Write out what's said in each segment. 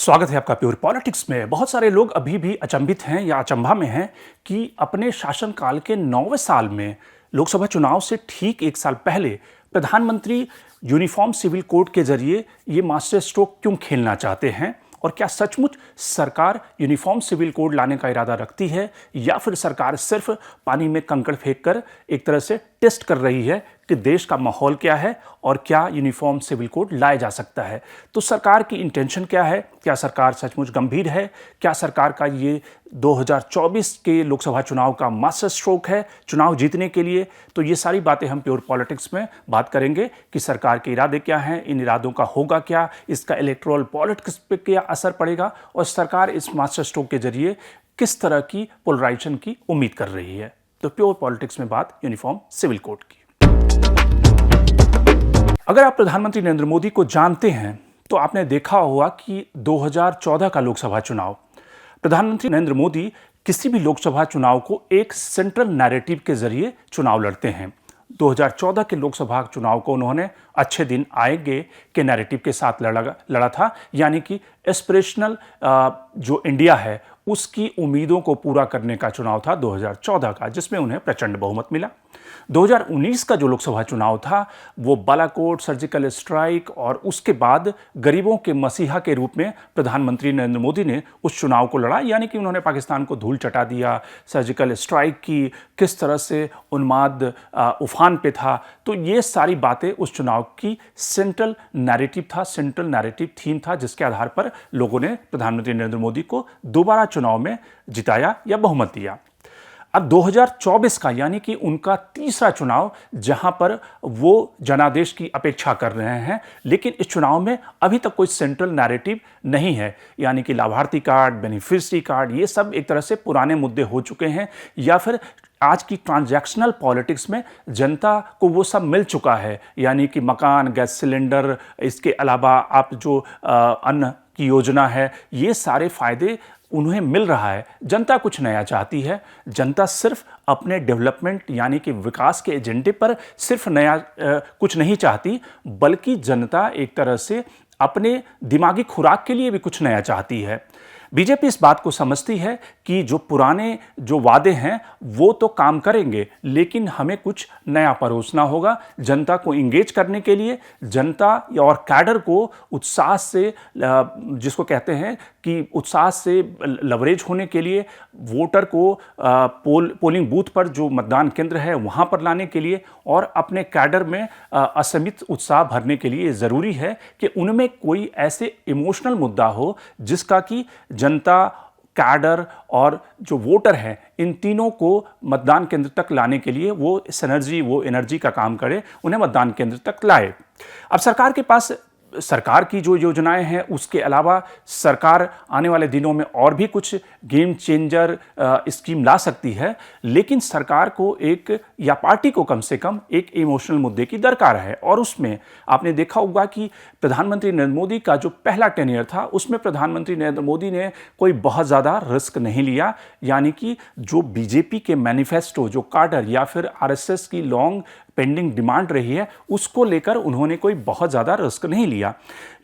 स्वागत है आपका प्योर पॉलिटिक्स में। बहुत सारे लोग अभी भी अचंभित हैं या अचंभा में हैं कि अपने शासनकाल के 9वें साल में लोकसभा चुनाव से ठीक एक साल पहले प्रधानमंत्री यूनिफॉर्म सिविल कोड के जरिए ये मास्टर स्ट्रोक क्यों खेलना चाहते हैं, और क्या सचमुच सरकार यूनिफॉर्म सिविल कोड लाने का इरादा रखती है या फिर सरकार सिर्फ पानी में कंकड़ फेंक कर एक तरह से टेस्ट कर रही है कि देश का माहौल क्या है और क्या यूनिफॉर्म सिविल कोड लाया जा सकता है। तो सरकार की इंटेंशन क्या है, क्या सरकार सचमुच गंभीर है, क्या सरकार का ये 2024 के लोकसभा चुनाव का मास्टर स्ट्रोक है चुनाव जीतने के लिए। तो ये सारी बातें हम प्योर पॉलिटिक्स में बात करेंगे कि सरकार के इरादे क्या हैं, इन इरादों का होगा क्या, इसका इलेक्टोरल पॉलिटिक्स पे क्या असर पड़ेगा और सरकार इस मास्टर स्ट्रोक के जरिए किस तरह की पोलराइजेशन की उम्मीद कर रही है। तो प्योर पॉलिटिक्स में बात यूनिफॉर्म सिविल कोड की। अगर आप प्रधानमंत्री नरेंद्र मोदी को जानते हैं तो आपने देखा होगा कि 2014 का लोकसभा चुनाव, प्रधानमंत्री नरेंद्र मोदी किसी भी लोकसभा चुनाव को एक सेंट्रल नैरेटिव के जरिए चुनाव लड़ते हैं। 2014 के लोकसभा चुनाव को उन्होंने अच्छे दिन आएंगे के नैरेटिव के साथ लड़ा था, यानी कि एस्पिरेशनल जो इंडिया है उसकी उम्मीदों को पूरा करने का चुनाव था 2014 का, जिसमें उन्हें प्रचंड बहुमत मिला। 2019 का जो लोकसभा चुनाव था वो बालाकोट, सर्जिकल स्ट्राइक और उसके बाद गरीबों के मसीहा के रूप में प्रधानमंत्री नरेंद्र मोदी ने उस चुनाव को लड़ा, यानी कि उन्होंने पाकिस्तान को धूल चटा दिया, सर्जिकल स्ट्राइक की, किस तरह से उन्माद उफान पे था। तो ये सारी बातें उस चुनाव की सेंट्रल नैरेटिव था, सेंट्रल नैरेटिव थीम था, जिसके आधार पर लोगों ने प्रधानमंत्री नरेंद्र मोदी को दोबारा चुनाव में जिताया या बहुमत दिया। अब 2024 का यानी कि उनका तीसरा चुनाव, जहां पर वो जनादेश की अपेक्षा कर रहे हैं, लेकिन इस चुनाव में अभी तक कोई सेंट्रल नैरेटिव नहीं है, यानी कि लाभार्थी कार्ड, बेनिफिशियरी कार्ड, ये सब एक तरह से पुराने मुद्दे हो चुके हैं, या फिर आज की ट्रांजैक्शनल पॉलिटिक्स में जनता को वो सब मिल चुका है, यानी कि मकान, गैस सिलेंडर, इसके अलावा आप जो अन्न की योजना है, ये सारे फायदे उन्हें मिल रहा है। जनता कुछ नया चाहती है, जनता सिर्फ अपने डेवलपमेंट यानी कि विकास के एजेंडे पर सिर्फ नया कुछ नहीं चाहती, बल्कि जनता एक तरह से अपने दिमागी खुराक के लिए भी कुछ नया चाहती है। बीजेपी इस बात को समझती है कि जो पुराने जो वादे हैं वो तो काम करेंगे, लेकिन हमें कुछ नया परोसना होगा जनता को इंगेज करने के लिए, जनता और कैडर को उत्साह से, जिसको कहते हैं कि उत्साह से लवरेज होने के लिए, वोटर को पोलिंग बूथ पर जो मतदान केंद्र है वहाँ पर लाने के लिए और अपने कैडर में असीमित उत्साह भरने के लिए ज़रूरी है कि उनमें कोई ऐसे इमोशनल मुद्दा हो जिसका कि जनता, कैडर और जो वोटर हैं, इन तीनों को मतदान केंद्र तक लाने के लिए वो सिनर्जी, वो एनर्जी का काम करे, उन्हें मतदान केंद्र तक लाए। अब सरकार के पास सरकार की जो योजनाएं हैं, उसके अलावा सरकार आने वाले दिनों में और भी कुछ गेम चेंजर स्कीम ला सकती है, लेकिन सरकार को एक, या पार्टी को कम से कम एक इमोशनल मुद्दे की दरकार है। और उसमें आपने देखा होगा कि प्रधानमंत्री नरेंद्र मोदी का जो पहला टेन्योर था उसमें प्रधानमंत्री नरेंद्र मोदी ने कोई बहुत ज़्यादा रिस्क नहीं लिया, यानी कि जो बीजेपी के मैनिफेस्टो, जो कार्टर या फिर आरएसएस की लॉन्ग पेंडिंग डिमांड रही है, उसको लेकर उन्होंने कोई बहुत ज़्यादा रिस्क नहीं लिया।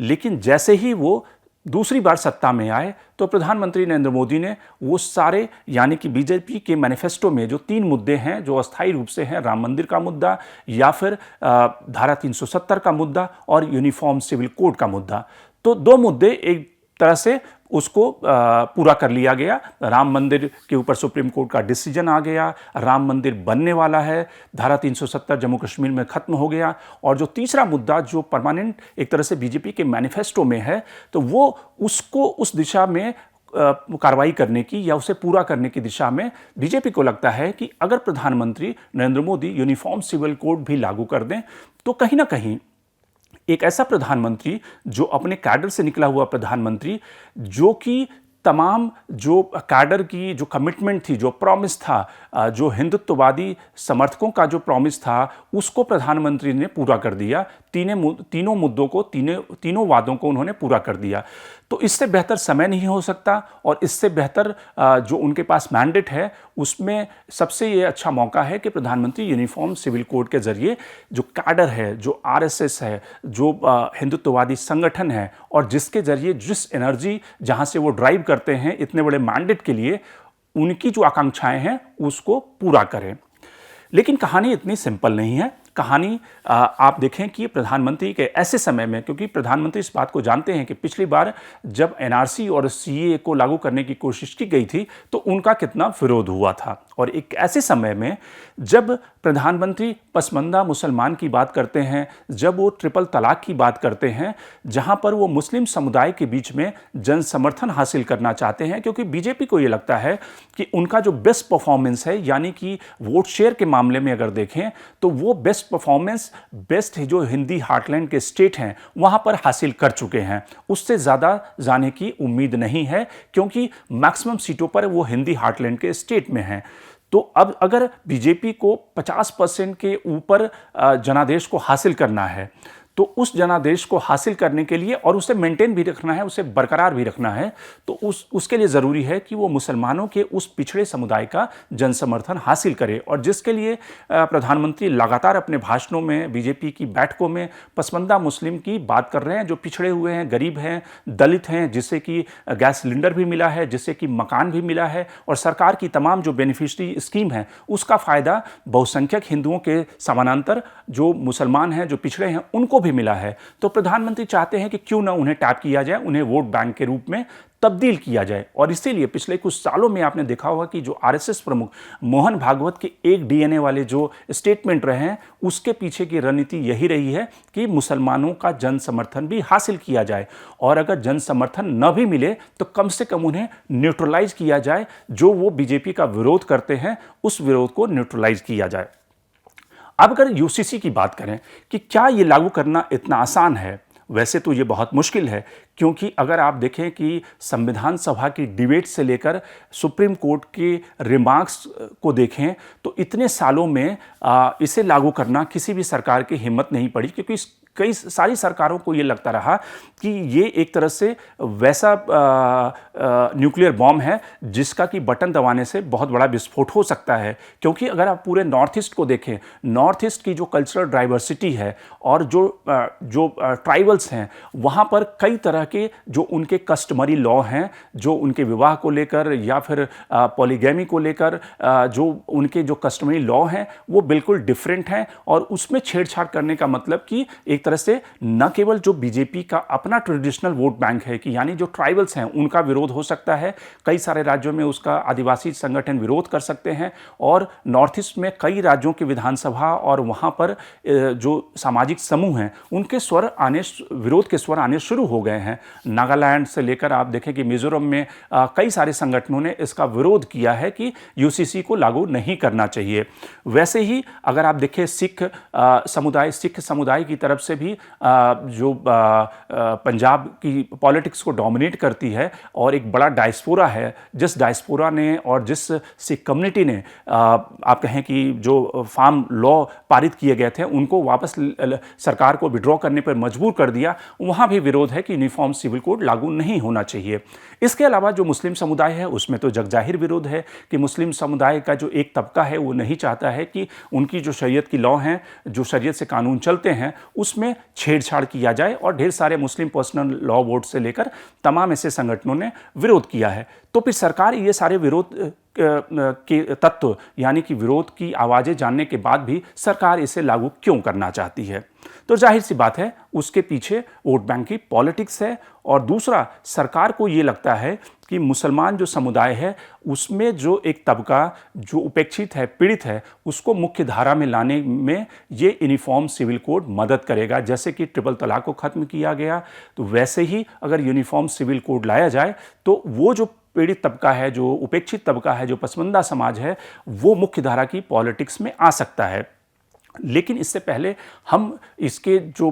लेकिन जैसे ही वो दूसरी बार सत्ता में आए तो प्रधानमंत्री नरेंद्र मोदी ने वो सारे, यानी कि बीजेपी के मैनिफेस्टो में जो 3 मुद्दे हैं जो अस्थायी रूप से हैं, राम मंदिर का मुद्दा या फिर धारा 370 का मुद्दा और यूनिफॉर्म सिविल कोड का मुद्दा, तो 2 मुद्दे एक तरह से उसको पूरा कर लिया गया। राम मंदिर के ऊपर सुप्रीम कोर्ट का डिसीजन आ गया, राम मंदिर बनने वाला है, धारा 370 जम्मू कश्मीर में खत्म हो गया। और जो तीसरा मुद्दा जो परमानेंट एक तरह से बीजेपी के मैनिफेस्टो में है, तो वो उसको उस दिशा में कार्रवाई करने की या उसे पूरा करने की दिशा में बीजेपी को लगता है कि अगर प्रधानमंत्री Narendra Modi uniform civil code भी लागू कर दें तो कहीं ना कहीं एक ऐसा प्रधानमंत्री, जो अपने कैडर से निकला हुआ प्रधानमंत्री, जो कि तमाम जो कैडर की जो कमिटमेंट थी, जो प्रॉमिस था, जो हिंदुत्ववादी समर्थकों का जो प्रॉमिस था, उसको प्रधानमंत्री ने पूरा कर दिया। तीनों मुद्दों को, तीनों वादों को उन्होंने पूरा कर दिया। तो इससे बेहतर समय नहीं हो सकता और इससे बेहतर जो उनके पास मैंडेट है उसमें सबसे ये अच्छा मौका है कि प्रधानमंत्री यूनिफॉर्म सिविल कोड के जरिए जो कैडर है, जो आरएसएस है, जो हिंदुत्ववादी संगठन है और जिसके जरिए जिस एनर्जी जहां से वो ड्राइव करते हैं इतने बड़े मैंडेट के लिए, उनकी जो आकांक्षाएं हैं उसको पूरा करें। लेकिन कहानी इतनी सिंपल नहीं है। कहानी आप देखें कि प्रधानमंत्री के ऐसे समय में, क्योंकि प्रधानमंत्री इस बात को जानते हैं कि पिछली बार जब एनआरसी और सीएए को लागू करने की कोशिश की गई थी तो उनका कितना विरोध हुआ था, और एक ऐसे समय में जब प्रधानमंत्री पसमानदा मुसलमान की बात करते हैं, जब वो ट्रिपल तलाक की बात करते हैं, जहां पर वो मुस्लिम समुदाय के बीच में जन समर्थन हासिल करना चाहते हैं, क्योंकि बीजेपी को ये लगता है कि उनका जो बेस्ट परफॉर्मेंस है, यानी कि वोट शेयर के मामले में अगर देखें तो वो बेस्ट परफॉर्मेंस बेस्ट जो हिंदी हार्टलैंड के स्टेट हैं वहां पर हासिल कर चुके हैं। उससे ज्यादा जाने की उम्मीद नहीं है, क्योंकि मैक्सिमम सीटों पर वो हिंदी हार्टलैंड के स्टेट में हैं। तो अब अगर बीजेपी को 50% के ऊपर जनादेश को हासिल करना है, तो उस जनादेश को हासिल करने के लिए और उसे मेंटेन भी रखना है, उसे बरकरार भी रखना है, तो उसके लिए ज़रूरी है कि वो मुसलमानों के उस पिछड़े समुदाय का जन समर्थन हासिल करे। और जिसके लिए प्रधानमंत्री लगातार अपने भाषणों में, बीजेपी की बैठकों में पसमानदा मुस्लिम की बात कर रहे हैं, जो पिछड़े हुए हैं, गरीब हैं, दलित हैं, जिससे कि गैस सिलेंडर भी मिला है, जिससे कि मकान भी मिला है, और सरकार की तमाम जो बेनिफिशरी स्कीम है उसका फ़ायदा बहुसंख्यक हिंदुओं के समानांतर जो मुसलमान हैं, जो पिछड़े हैं, उनको भी मिला है। तो प्रधानमंत्री चाहते हैं कि क्यों ना उन्हें टैप किया जाए, उन्हें वोट बैंक के रूप में तब्दील किया जाए। और इसीलिए पिछले कुछ सालों में आपने देखा होगा कि जो आरएसएस प्रमुख मोहन भागवत के एक डीएनए वाले जो स्टेटमेंट रहे हैं, उसके पीछे की रणनीति यही रही है कि मुसलमानों का जन समर्थन भी हासिल किया जाए, और अगर जन समर्थन न भी मिले तो कम से कम उन्हें न्यूट्रलाइज किया जाए, जो वो बीजेपी का विरोध करते हैं उस विरोध को न्यूट्रलाइज किया जाए। अब अगर यूसीसी की बात करें कि क्या ये लागू करना इतना आसान है, वैसे तो ये बहुत मुश्किल है, क्योंकि अगर आप देखें कि संविधान सभा की डिबेट से लेकर सुप्रीम कोर्ट के रिमार्क्स को देखें तो इतने सालों में इसे लागू करना किसी भी सरकार की हिम्मत नहीं पड़ी, क्योंकि कई सारी सरकारों को ये लगता रहा कि ये एक तरह से वैसा न्यूक्लियर बॉम्ब है जिसका कि बटन दबाने से बहुत बड़ा विस्फोट हो सकता है। क्योंकि अगर आप पूरे नॉर्थ ईस्ट को देखें, नॉर्थ ईस्ट की जो कल्चरल डाइवर्सिटी है और जो ट्राइबल्स हैं, वहाँ पर कई तरह के जो उनके कस्टमरी लॉ हैं, जो उनके विवाह को लेकर या फिर पॉलीगैमी को लेकर जो उनके जो कस्टमरी लॉ हैं वो बिल्कुल डिफरेंट हैं, और उसमें छेड़छाड़ करने का मतलब कि एक तरह से न केवल जो बीजेपी का अपना ट्रेडिशनल वोट बैंक है कि यानी जो ट्राइबल्स हैं उनका विरोध हो सकता है, कई सारे राज्यों में उसका आदिवासी संगठन विरोध कर सकते हैं, और नॉर्थ ईस्ट में कई राज्यों की विधानसभा और वहां पर जो सामाजिक समूह हैं उनके विरोध के स्वर आने शुरू हो गए हैं। नागालैंड से लेकर आप देखें कि मिजोरम में कई सारे संगठनों ने इसका विरोध किया है कि यूसीसी को लागू नहीं करना चाहिए। वैसे ही अगर आप देखें सिख समुदाय की तरफ से भी जो पंजाब की पॉलिटिक्स को डोमिनेट करती है और एक बड़ा डायस्पोरा है, जिस डायस्पोरा ने और जिस सिख कम्युनिटी ने आप कहें कि जो फार्म लॉ पारित किए गए थे उनको वापस सरकार को विड्रॉ करने पर मजबूर कर दिया, वहाँ भी विरोध है कि यूनिफॉर्म सिविल कोड लागू नहीं होना चाहिए। इसके अलावा जो मुस्लिम समुदाय है उसमें तो जगजाहिर विरोध है कि मुस्लिम समुदाय का जो एक तबका है वो नहीं चाहता है कि उनकी जो शरीयत की लॉ हैं, जो शरीयत से कानून चलते हैं, उसमें छेड़छाड़ किया जाए, और ढेर सारे मुस्लिम पर्सनल लॉ बोर्ड से लेकर तमाम ऐसे संगठनों ने विरोध किया है। तो फिर सरकार ये सारे विरोध के तत्व यानी कि विरोध की आवाज़ें जानने के बाद भी सरकार इसे लागू क्यों करना चाहती है? तो जाहिर सी बात है उसके पीछे वोट बैंक की पॉलिटिक्स है, और दूसरा सरकार को ये लगता है कि मुसलमान जो समुदाय है उसमें जो एक तबका जो उपेक्षित है, पीड़ित है, उसको मुख्य धारा में लाने में ये यूनिफॉर्म सिविल कोड मदद करेगा। जैसे कि ट्रिपल तलाक को ख़त्म किया गया, तो वैसे ही अगर यूनिफॉर्म सिविल कोड लाया जाए तो वो जो पीड़ित तबका है, जो उपेक्षित तबका है, जो पसमानदा समाज है, वो मुख्य धारा की पॉलिटिक्स में आ सकता है। लेकिन इससे पहले हम इसके जो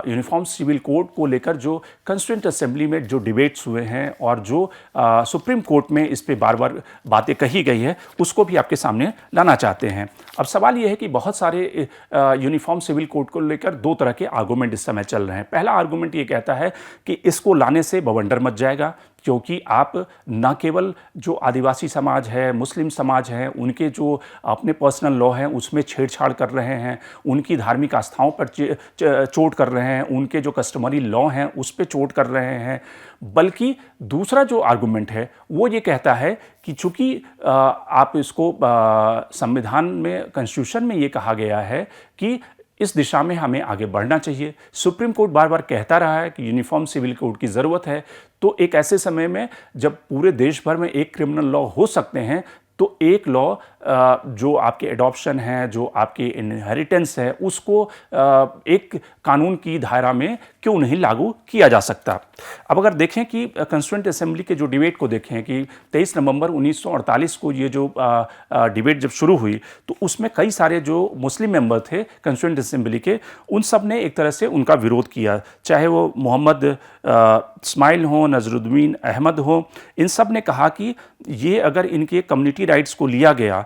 यूनिफॉर्म सिविल कोड को लेकर जो कॉन्स्टिट्यूएंट असेंबली में जो डिबेट्स हुए हैं और जो सुप्रीम कोर्ट में इस पे बार बार बातें कही गई है, उसको भी आपके सामने लाना चाहते हैं। अब सवाल ये है कि बहुत सारे यूनिफॉर्म सिविल कोड को लेकर दो तरह के आर्गूमेंट इस समय चल रहे हैं। पहला आर्गूमेंट ये कहता है कि इसको लाने से बवंडर मच जाएगा, क्योंकि आप न केवल जो आदिवासी समाज है, मुस्लिम समाज है, उनके जो अपने पर्सनल लॉ हैं उसमें छेड़छाड़ कर रहे हैं, उनकी धार्मिक आस्थाओं पर चोट कर रहे हैं, उनके जो कस्टमरी लॉ हैं उस पर चोट कर रहे हैं, बल्कि दूसरा जो आर्गुमेंट है वो ये कहता है कि चूंकि आप इसको संविधान में, कॉन्स्टिट्यूशन में ये कहा गया है कि इस दिशा में हमें आगे बढ़ना चाहिए। सुप्रीम कोर्ट बार बार कहता रहा है कि यूनिफॉर्म सिविल कोड की ज़रूरत है, तो एक ऐसे समय में जब पूरे देश भर में एक क्रिमिनल लॉ हो सकते हैं, तो एक लॉ जो आपके एडॉप्शन है, जो आपके इनहेरिटेंस है, उसको एक कानून की धारा में क्यों नहीं लागू किया जा सकता। अब अगर देखें कि कॉन्स्टिट्यूएंट असेंबली के जो डिबेट को देखें कि 23 नवंबर 1948 को ये जो डिबेट जब शुरू हुई, तो उसमें कई सारे जो मुस्लिम मेंबर थे कॉन्स्टिट्यूएंट असेंबली के, उन सब ने एक तरह से उनका विरोध किया, चाहे वो मोहम्मद इस्माइल हो, नजरुद्दीन अहमद हो। इन सब ने कहा कि ये अगर इनके कम्युनिटी राइट्स को लिया गया,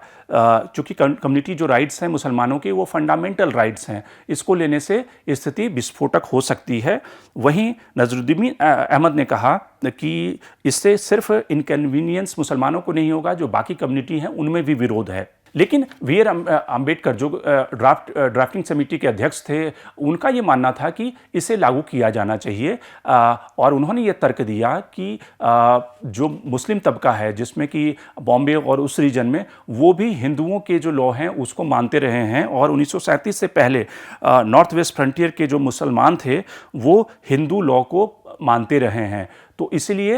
चूँकि कम्युनिटी जो राइट्स हैं मुसलमानों के वो फंडामेंटल राइट्स हैं, इसको लेने से स्थिति विस्फोटक हो सकती है। वहीं नजरुद्दीन अहमद ने कहा कि इससे सिर्फ इनकन्वीनियंस मुसलमानों को नहीं होगा, जो बाकी कम्युनिटी हैं उनमें भी विरोध है। लेकिन वी आर अम्बेडकर जो ड्राफ्टिंग समिति के अध्यक्ष थे, उनका ये मानना था कि इसे लागू किया जाना चाहिए, और उन्होंने ये तर्क दिया कि जो मुस्लिम तबका है जिसमें कि बॉम्बे और उस रीजन में, वो भी हिंदुओं के जो लॉ हैं उसको मानते रहे हैं, और 1937 से पहले नॉर्थ वेस्ट फ्रंटियर के जो मुसलमान थे वो हिंदू लॉ को मानते रहे हैं। तो इसलिए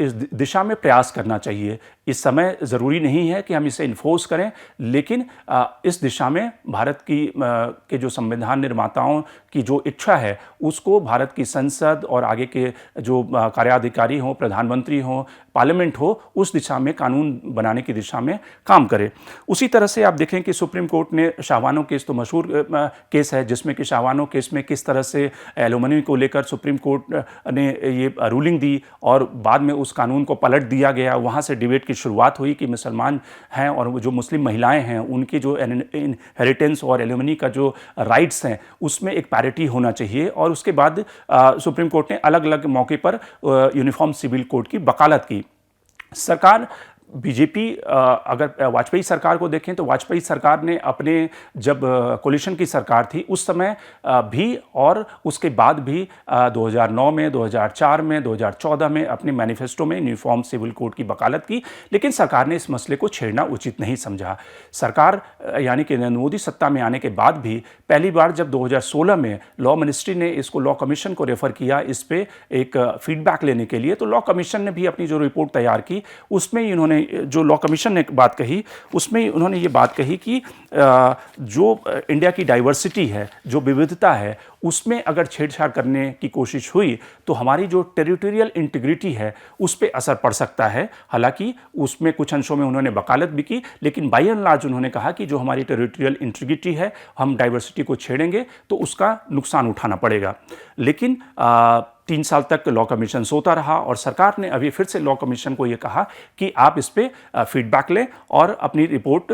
इस दिशा में प्रयास करना चाहिए। इस समय ज़रूरी नहीं है कि हम इसे इन्फोर्स करें, लेकिन इस दिशा में भारत के जो संविधान निर्माताओं की जो इच्छा है उसको भारत की संसद और आगे के जो कार्याधिकारी हों, प्रधानमंत्री हों, पार्लियामेंट हो, उस दिशा में कानून बनाने की दिशा में काम करे। उसी तरह से आप देखें कि सुप्रीम कोर्ट ने शाहबानो केस, तो मशहूर केस है जिसमें कि शाहबानो केस में किस तरह से एलुमनी को लेकर सुप्रीम कोर्ट ने ये रूलिंग दी और बाद में उस कानून को पलट दिया गया। वहाँ से डिबेट की शुरुआत हुई कि मुसलमान हैं और जो मुस्लिम महिलाएं हैं उनकी जो इनहेरिटेंस और एलुमनी का जो राइट्स हैं उसमें एक पैरिटी होना चाहिए। और उसके बाद सुप्रीम कोर्ट ने अलग अलग मौके पर यूनिफॉर्म सिविल कोड की वकालत की। सरकार बीजेपी, अगर वाजपेयी सरकार को देखें तो वाजपेयी सरकार ने अपने, जब कोलिशन की सरकार थी उस समय भी और उसके बाद भी 2009 में, 2004 में, 2014 में अपने मैनिफेस्टो में यूनिफॉर्म सिविल कोड की वकालत की, लेकिन सरकार ने इस मसले को छेड़ना उचित नहीं समझा। सरकार यानी कि नरेंद्र मोदी सत्ता में आने के बाद भी पहली बार जब 2016 में लॉ मिनिस्ट्री ने इसको लॉ कमीशन को रेफर किया इस पे एक फीडबैक लेने के लिए, तो लॉ कमीशन ने भी अपनी जो रिपोर्ट तैयार की उसमें इन्होंने, जो लॉ कमीशन ने बात कही उसमें उन्होंने ये बात कही कि जो इंडिया की डाइवर्सिटी है, जो विविधता है, उसमें अगर छेड़छाड़ करने की कोशिश हुई तो हमारी जो टेरिटोरियल इंटीग्रिटी है उस पर असर पड़ सकता है। हालांकि उसमें कुछ अंशों में उन्होंने वकालत भी की, लेकिन बाय एंड लार्ज उन्होंने कहा कि जो हमारी टेरिटोरियल इंटीग्रिटी है, हम डाइवर्सिटी को छेड़ेंगे तो उसका नुकसान उठाना पड़ेगा। लेकिन 3 साल तक लॉ कमीशन सोता रहा और सरकार ने अभी फिर से लॉ कमीशन को ये कहा कि आप इस पर फीडबैक लें और अपनी रिपोर्ट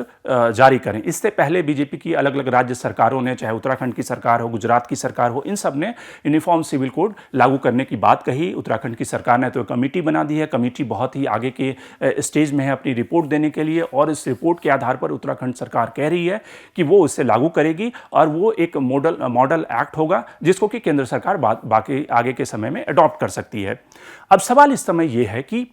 जारी करें। इससे पहले बीजेपी की अलग अलग राज्य सरकारों ने, चाहे उत्तराखंड की सरकार हो, गुजरात की सरकार हो, इन सब ने यूनिफॉर्म सिविल कोड लागू करने की बात कही। उत्तराखंड की सरकार ने तो कमेटी बना दी है, कमेटी बहुत ही आगे के स्टेज में है अपनी रिपोर्ट देने के लिए, और इस रिपोर्ट के आधार पर उत्तराखंड सरकार कह रही है कि वो इसे लागू करेगी और वो एक मॉडल एक्ट होगा जिसको कि केंद्र सरकार बाकी आगे के समय में अडॉप्ट कर सकती है। अब सवाल इस समय यह है कि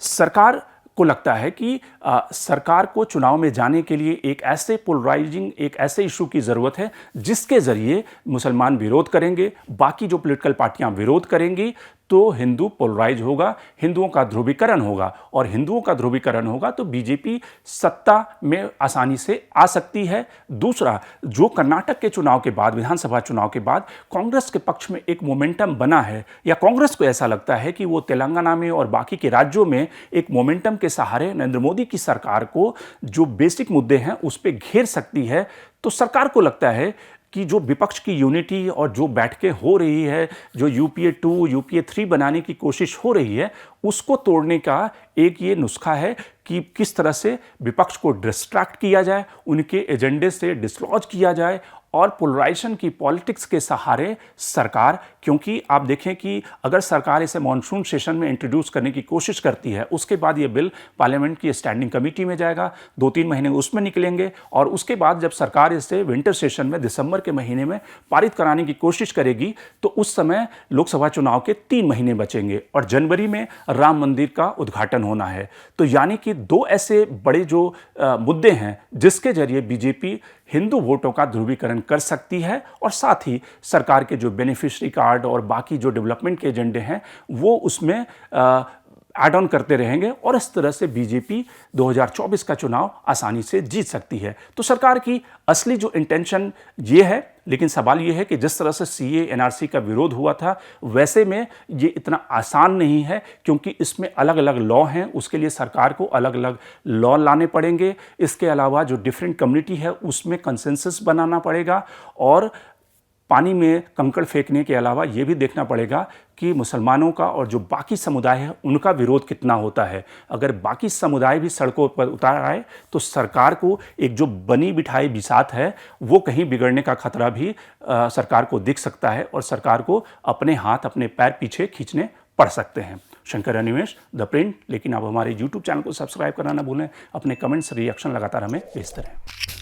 सरकार को लगता है कि सरकार को चुनाव में जाने के लिए एक ऐसे पोलराइजिंग, एक ऐसे इशू की ज़रूरत है जिसके ज़रिए मुसलमान विरोध करेंगे, बाकी जो पॉलिटिकल पार्टियां विरोध करेंगी, तो हिंदू पोलराइज होगा, हिंदुओं का ध्रुवीकरण होगा, और हिंदुओं का ध्रुवीकरण होगा तो बीजेपी सत्ता में आसानी से आ सकती है। दूसरा, जो कर्नाटक के चुनाव के बाद, विधानसभा चुनाव के बाद कांग्रेस के पक्ष में एक मोमेंटम बना है, या कांग्रेस को ऐसा लगता है कि वो तेलंगाना में और बाकी के राज्यों में एक मोमेंटम के सहारे नरेंद्र मोदी की सरकार को जो बेसिक मुद्दे हैं उस पर घेर सकती है, तो सरकार को लगता है कि जो विपक्ष की यूनिटी और जो बैठकें हो रही है, जो यूपीए 2, यूपीए 3 बनाने की कोशिश हो रही है, उसको तोड़ने का एक ये नुस्खा है कि किस तरह से विपक्ष को डिस्ट्रैक्ट किया जाए, उनके एजेंडे से डिसलॉज किया जाए, और पोलराइजेशन की पॉलिटिक्स के सहारे सरकार, क्योंकि आप देखें कि अगर सरकार इसे मॉनसून सेशन में इंट्रोड्यूस करने की कोशिश करती है, उसके बाद ये बिल पार्लियामेंट की स्टैंडिंग कमेटी में जाएगा, 2-3 महीने उसमें निकलेंगे, और उसके बाद जब सरकार इसे विंटर सेशन में दिसंबर के महीने में पारित कराने की कोशिश करेगी, तो उस समय लोकसभा चुनाव के 3 महीने बचेंगे और जनवरी में राम मंदिर का उद्घाटन होना है। तो यानी कि 2 ऐसे बड़े जो मुद्दे हैं जिसके जरिए बीजेपी हिंदू वोटों का ध्रुवीकरण कर सकती है, और साथ ही सरकार के जो बेनिफिशियरी कार्ड और बाकी जो डेवलपमेंट के एजेंडे हैं वो उसमें ऐड ऑन करते रहेंगे, और इस तरह से बीजेपी 2024 का चुनाव आसानी से जीत सकती है। तो सरकार की असली जो इंटेंशन ये है, लेकिन सवाल ये है कि जिस तरह से सीए एनआरसी का विरोध हुआ था, वैसे में ये इतना आसान नहीं है, क्योंकि इसमें अलग अलग लॉ हैं, उसके लिए सरकार को अलग अलग लॉ लाने पड़ेंगे। इसके अलावा जो डिफरेंट कम्युनिटी है उसमें कंसेंसस बनाना पड़ेगा, और पानी में कंकड़ फेंकने के अलावा ये भी देखना पड़ेगा कि मुसलमानों का और जो बाकी समुदाय है उनका विरोध कितना होता है। अगर बाकी समुदाय भी सड़कों पर उतर आए तो सरकार को एक जो बनी बिठाई बिसात है वो कहीं बिगड़ने का खतरा भी सरकार को दिख सकता है, और सरकार को अपने हाथ अपने पैर पीछे खींचने पड़ सकते हैं। Shankar Animesh, the print. लेकिन आप हमारे YouTube चैनल को सब्सक्राइब करना ना भूलें, अपने कमेंट्स रिएक्शन लगातार हमें भेजते रहें।